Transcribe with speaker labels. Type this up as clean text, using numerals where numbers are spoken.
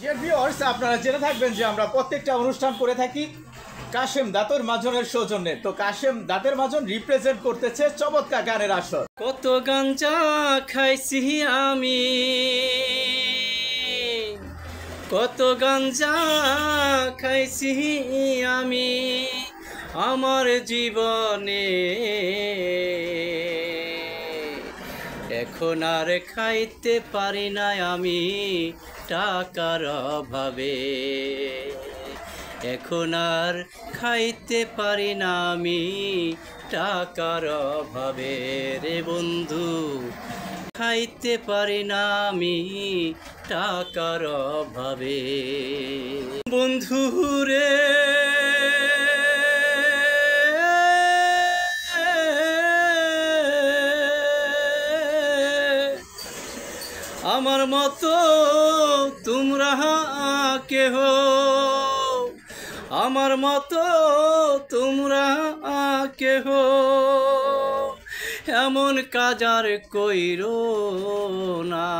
Speaker 1: Dear viewers, আপনারা জেনে থাকবেন যে আমরা প্রত্যেকটা অনুষ্ঠান করে থাকি কাশেম দাঁতের মাজনের সৌজন্যে। তো কাশেম দাঁতের মাজন রিপ্রেজেন্ট করতেছে চমৎকার গানের আসর।
Speaker 2: কত গাঞ্জা খাইছি আমি, কত গাঞ্জা খাইছি আমি আমার জীবনে, এখন আর খাইতে পারি না আমি টাকার অভাবে, এখন আর খাইতে পারি না আমি টাকার অভাবে রে বন্ধু, খাইতে পারি না আমি টাকার অভাবে বন্ধু রে। আমার মতো তোমরা কেহ, আমার মতো তোমরা কেহ এমন কাজ আর কইরো না।